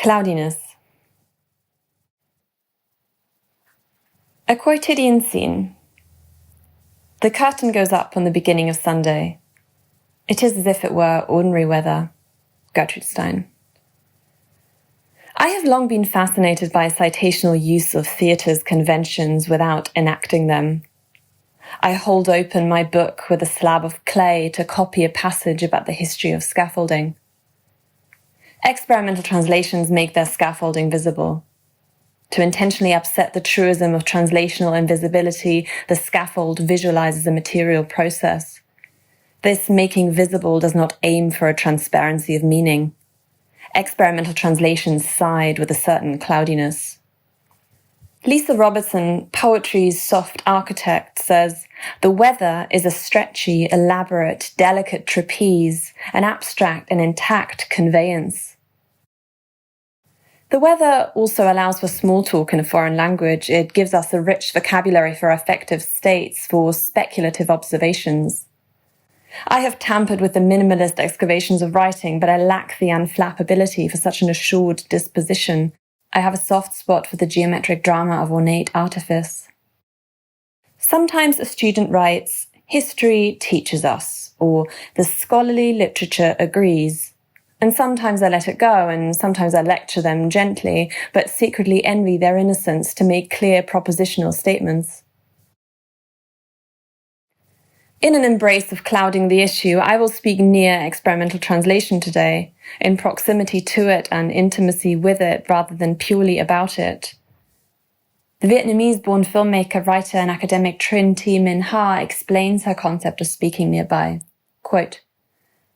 Cloudiness. A quotidian scene. The curtain goes up on the beginning of Sunday. It is as if it were ordinary weather. Gertrude Stein. I have long been fascinated by citational use of theatre's conventions without enacting them. I hold open my book with a slab of clay to copy a passage about the history of scaffolding. Experimental translations make their scaffolding visible. To intentionally upset the truism of translational invisibility, the scaffold visualizes a material process. This making visible does not aim for a transparency of meaning. Experimental translations side with a certain cloudiness. Lisa Robertson, poetry's soft architect, says, "The weather is a stretchy, elaborate, delicate trapeze, an abstract and intact conveyance." The weather also allows for small talk in a foreign language. It gives us a rich vocabulary for affective states, for speculative observations. I have tampered with the minimalist excavations of writing, but I lack the unflappability for such an assured disposition. I have a soft spot for the geometric drama of ornate artifice. Sometimes a student writes, "History teaches us," or "the scholarly literature agrees." And sometimes I let it go, and sometimes I lecture them gently, but secretly envy their innocence to make clear propositional statements. In an embrace of clouding the issue, I will speak near experimental translation today, in proximity to it and intimacy with it rather than purely about it. The Vietnamese-born filmmaker, writer, and academic Trinh T. Minh Ha explains her concept of speaking nearby. Quote,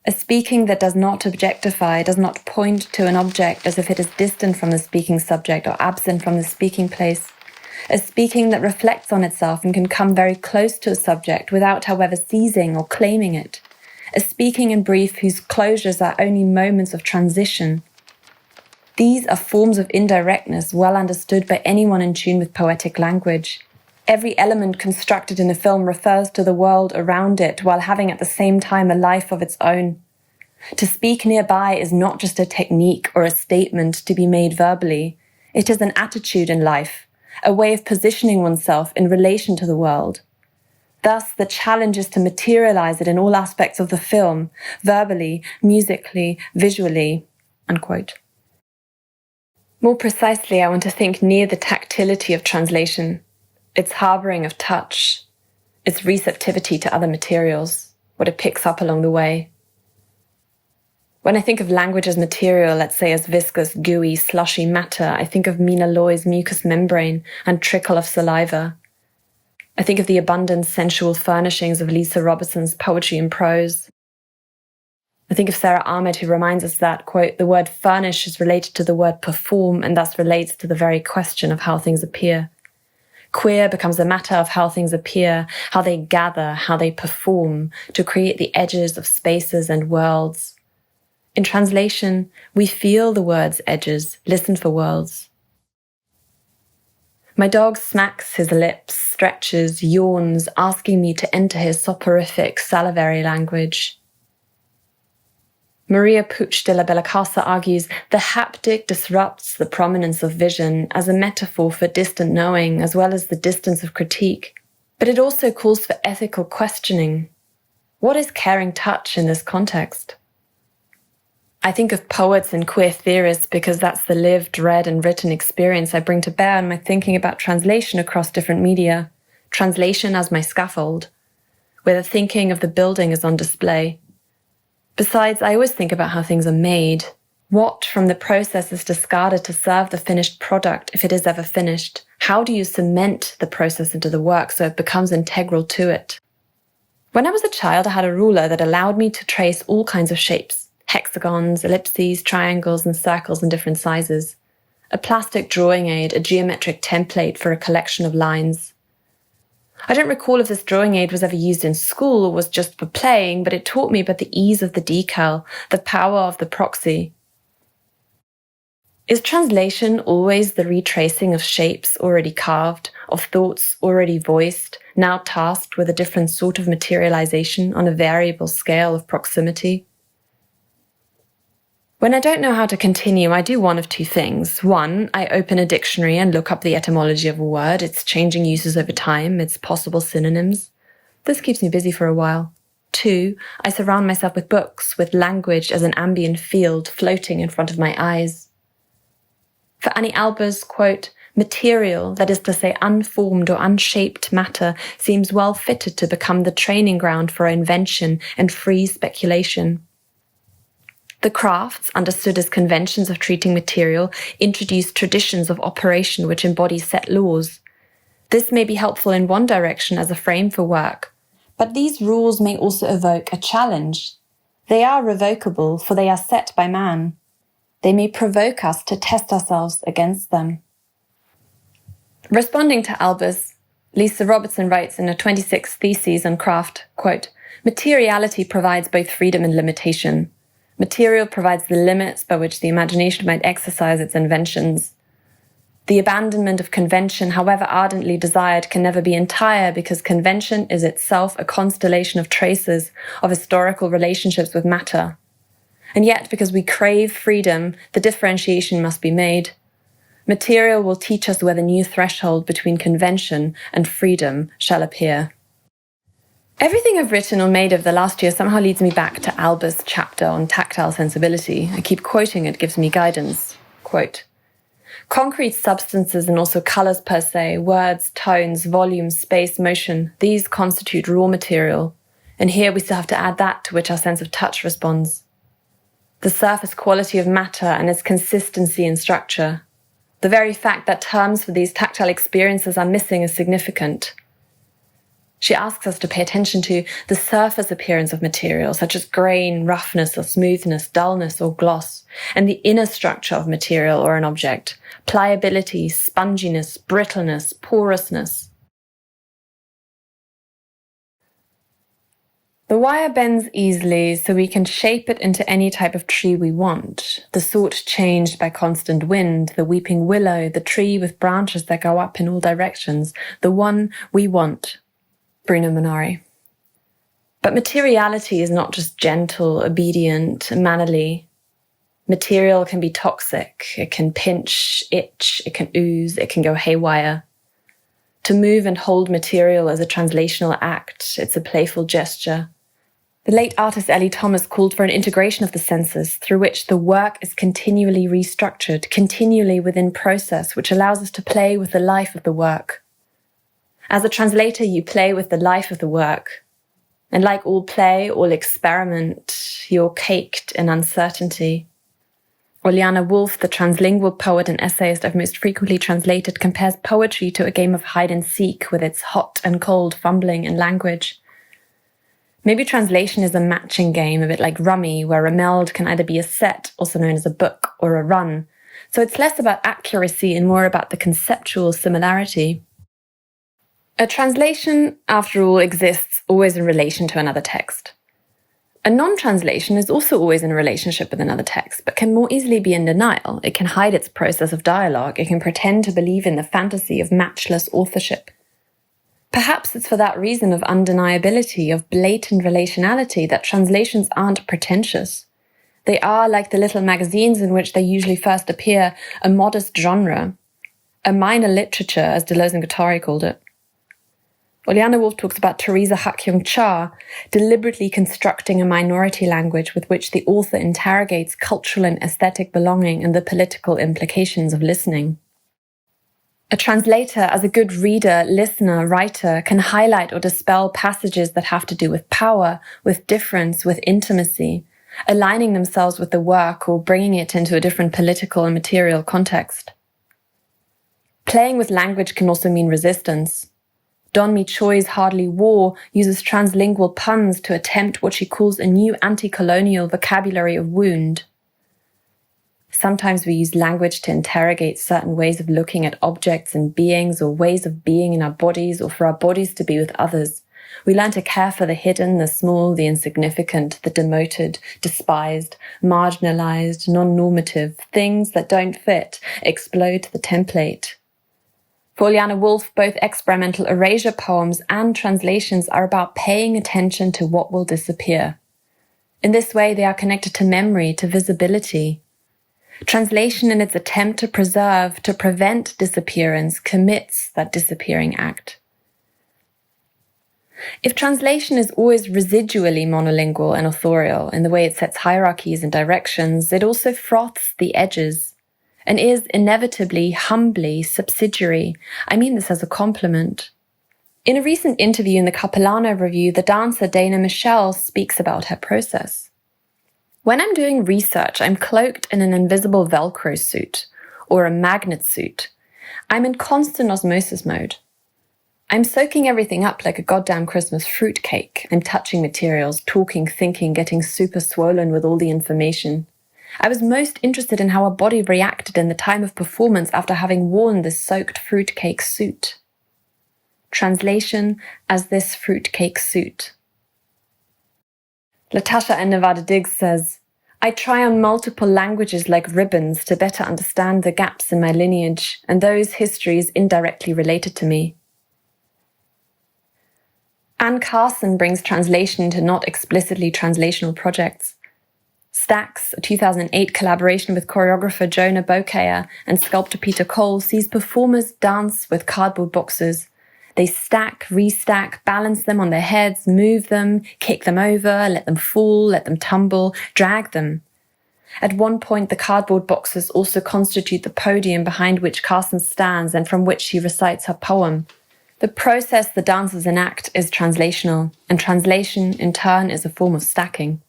"A speaking that does not objectify, does not point to an object as if it is distant from the speaking subject or absent from the speaking place. A speaking that reflects on itself and can come very close to a subject without, however, seizing or claiming it. A speaking, in brief, whose closures are only moments of transition. These are forms of indirectness well understood by anyone in tune with poetic language. Every element constructed in a film refers to the world around it while having at the same time a life of its own. To speak nearby is not just a technique or a statement to be made verbally. It is an attitude in life, a way of positioning oneself in relation to the world. Thus, the challenge is to materialize it in all aspects of the film, verbally, musically, visually." Unquote. More precisely, I want to think near the tactility of translation, its harboring of touch, its receptivity to other materials, what it picks up along the way. When I think of language as material, let's say as viscous, gooey, slushy matter, I think of Mina Loy's mucous membrane and trickle of saliva. I think of the abundant, sensual furnishings of Lisa Robertson's poetry and prose. I think of Sarah Ahmed, who reminds us that, quote, "the word furnish is related to the word perform and thus relates to the very question of how things appear. Queer becomes a matter of how things appear, how they gather, how they perform, to create the edges of spaces and worlds. In translation, we feel the word's edges, listen for worlds. My dog smacks his lips, stretches, yawns, asking me to enter his soporific, salivary language. Maria Puig de la Bellacasa argues the haptic disrupts the prominence of vision as a metaphor for distant knowing as well as the distance of critique, but it also calls for ethical questioning. What is caring touch in this context? I think of poets and queer theorists because that's the lived, read and written experience I bring to bear in my thinking about translation across different media, translation as my scaffold, where the thinking of the building is on display. Besides, I always think about how things are made. What from the process is discarded to serve the finished product, if it is ever finished? How do you cement the process into the work so it becomes integral to it? When I was a child, I had a ruler that allowed me to trace all kinds of shapes: hexagons, ellipses, triangles, and circles in different sizes. A plastic drawing aid, a geometric template for a collection of lines. I don't recall if this drawing aid was ever used in school or was just for playing, but it taught me about the ease of the decal, the power of the proxy. Is translation always the retracing of shapes already carved, of thoughts already voiced, now tasked with a different sort of materialization on a variable scale of proximity? When I don't know how to continue, I do one of two things. One, I open a dictionary and look up the etymology of a word, its changing uses over time, its possible synonyms. This keeps me busy for a while. Two, I surround myself with books, with language as an ambient field floating in front of my eyes. For Annie Alber's, quote, material, that is to say unformed or unshaped matter, seems well fitted to become the training ground for invention and free speculation. The crafts, understood as conventions of treating material, introduce traditions of operation which embody set laws. This may be helpful in one direction as a frame for work, but these rules may also evoke a challenge. They are revocable, for they are set by man. They may provoke us to test ourselves against them. Responding to Albers, Lisa Robertson writes in a 26th thesis on craft, quote, materiality provides both freedom and limitation. Material provides the limits by which the imagination might exercise its inventions. The abandonment of convention, however ardently desired, can never be entire because convention is itself a constellation of traces of historical relationships with matter. And yet, because we crave freedom, the differentiation must be made. Material will teach us where the new threshold between convention and freedom shall appear. Everything I've written or made over the last year somehow leads me back to Alber's chapter on tactile sensibility. I keep quoting it, gives me guidance. Quote, concrete substances and also colours per se, words, tones, volume, space, motion, these constitute raw material. And here we still have to add that to which our sense of touch responds. The surface quality of matter and its consistency in structure. The very fact that terms for these tactile experiences are missing is significant. She asks us to pay attention to the surface appearance of material, such as grain, roughness or smoothness, dullness or gloss, and the inner structure of material or an object, pliability, sponginess, brittleness, porousness. The wire bends easily, so we can shape it into any type of tree we want. The sort changed by constant wind, the weeping willow, the tree with branches that go up in all directions, the one we want. Bruno Munari. But materiality is not just gentle, obedient, mannerly. Material can be toxic. It can pinch, itch, it can ooze, it can go haywire. To move and hold material is a translational act. It's a playful gesture. The late artist Ellie Thomas called for an integration of the senses through which the work is continually restructured, continually within process, which allows us to play with the life of the work. As a translator, you play with the life of the work. And like all play, all experiment, you're caked in uncertainty. Oliana Wolf, the translingual poet and essayist I've most frequently translated, compares poetry to a game of hide and seek with its hot and cold fumbling in language. Maybe translation is a matching game, a bit like rummy, where a meld can either be a set, also known as a book, or a run. So it's less about accuracy and more about the conceptual similarity. A translation, after all, exists always in relation to another text. A non-translation is also always in a relationship with another text, but can more easily be in denial. It can hide its process of dialogue. It can pretend to believe in the fantasy of matchless authorship. Perhaps it's for that reason of undeniability, of blatant relationality, that translations aren't pretentious. They are, like the little magazines in which they usually first appear, a modest genre, a minor literature, as Deleuze and Guattari called it. Oliana Wolf talks about Teresa Hak-Yong Cha deliberately constructing a minority language with which the author interrogates cultural and aesthetic belonging and the political implications of listening. A translator, as a good reader, listener, writer, can highlight or dispel passages that have to do with power, with difference, with intimacy, aligning themselves with the work or bringing it into a different political and material context. Playing with language can also mean resistance. Don Mi Choi's Hardly War uses translingual puns to attempt what she calls a new anti-colonial vocabulary of wound. Sometimes we use language to interrogate certain ways of looking at objects and beings, or ways of being in our bodies, or for our bodies to be with others. We learn to care for the hidden, the small, the insignificant, the demoted, despised, marginalized, non-normative, things that don't fit, explode the template. For Uliana Wolf, both experimental erasure poems and translations are about paying attention to what will disappear. In this way, they are connected to memory, to visibility. Translation, in its attempt to preserve, to prevent disappearance, commits that disappearing act. If translation is always residually monolingual and authorial in the way it sets hierarchies and directions, it also froths the edges and is inevitably, humbly subsidiary. I mean this as a compliment. In a recent interview in the Capilano Review, the dancer Dana Michelle speaks about her process. When I'm doing research, I'm cloaked in an invisible Velcro suit or a magnet suit. I'm in constant osmosis mode. I'm soaking everything up like a goddamn Christmas fruitcake. I'm touching materials, talking, thinking, getting super swollen with all the information. I was most interested in how a body reacted in the time of performance after having worn this soaked fruitcake suit. Translation as this fruitcake suit. Latasha and Nevada Diggs says, I try on multiple languages like ribbons to better understand the gaps in my lineage and those histories indirectly related to me. Anne Carson brings translation into not explicitly translational projects. Stacks, a 2008 collaboration with choreographer Jonah Bokaya and sculptor Peter Cole, sees performers dance with cardboard boxes. They stack, restack, balance them on their heads, move them, kick them over, let them fall, let them tumble, drag them. At one point, the cardboard boxes also constitute the podium behind which Carson stands and from which she recites her poem. The process the dancers enact is translational, and translation, in turn, is a form of stacking.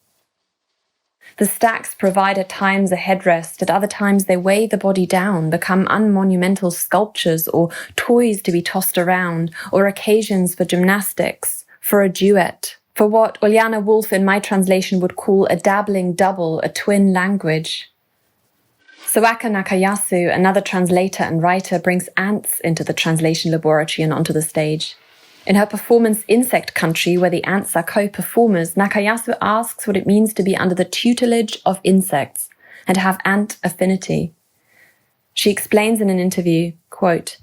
The stacks provide at times a headrest, at other times they weigh the body down, become unmonumental sculptures or toys to be tossed around, or occasions for gymnastics, for a duet, for what Uliana Wolf in my translation would call a dabbling double, a twin language. Sawaka Nakayasu, another translator and writer, brings ants into the translation laboratory and onto the stage. In her performance Insect Country, where the ants are co-performers, Nakayasu asks what it means to be under the tutelage of insects and to have ant affinity. She explains in an interview, quote,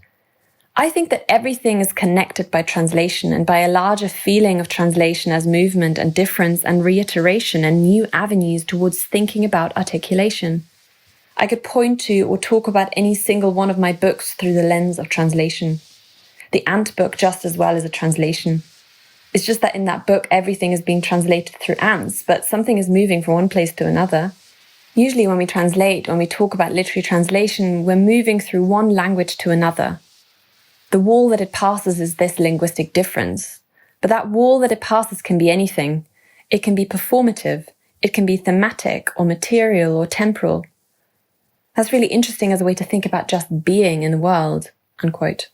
I think that everything is connected by translation and by a larger feeling of translation as movement and difference and reiteration and new avenues towards thinking about articulation. I could point to or talk about any single one of my books through the lens of translation. The ant book just as well as a translation. It's just that in that book, everything is being translated through ants, but something is moving from one place to another. Usually when we translate, when we talk about literary translation, we're moving through one language to another. The wall that it passes is this linguistic difference. But that wall that it passes can be anything. It can be performative. It can be thematic or material or temporal. That's really interesting as a way to think about just being in the world, unquote.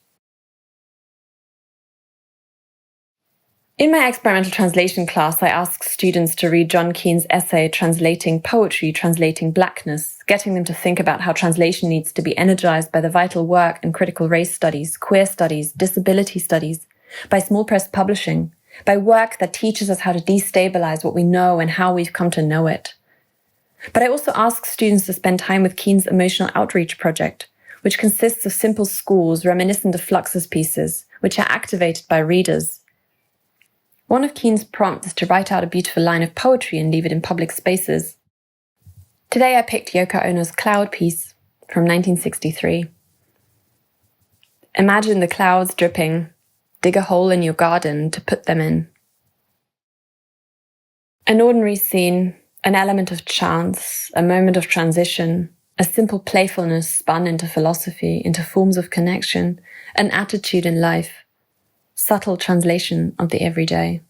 In my experimental translation class, I ask students to read John Keane's essay, Translating Poetry, Translating Blackness, getting them to think about how translation needs to be energized by the vital work in critical race studies, queer studies, disability studies, by small press publishing, by work that teaches us how to destabilize what we know and how we've come to know it. But I also ask students to spend time with Keane's Emotional Outreach Project, which consists of simple scores reminiscent of Fluxus pieces, which are activated by readers. One of Keane's prompts is to write out a beautiful line of poetry and leave it in public spaces. Today I picked Yoko Ono's Cloud piece from 1963. Imagine the clouds dripping. Dig a hole in your garden to put them in. An ordinary scene, an element of chance, a moment of transition, a simple playfulness spun into philosophy, into forms of connection, an attitude in life. Subtle translation of the everyday.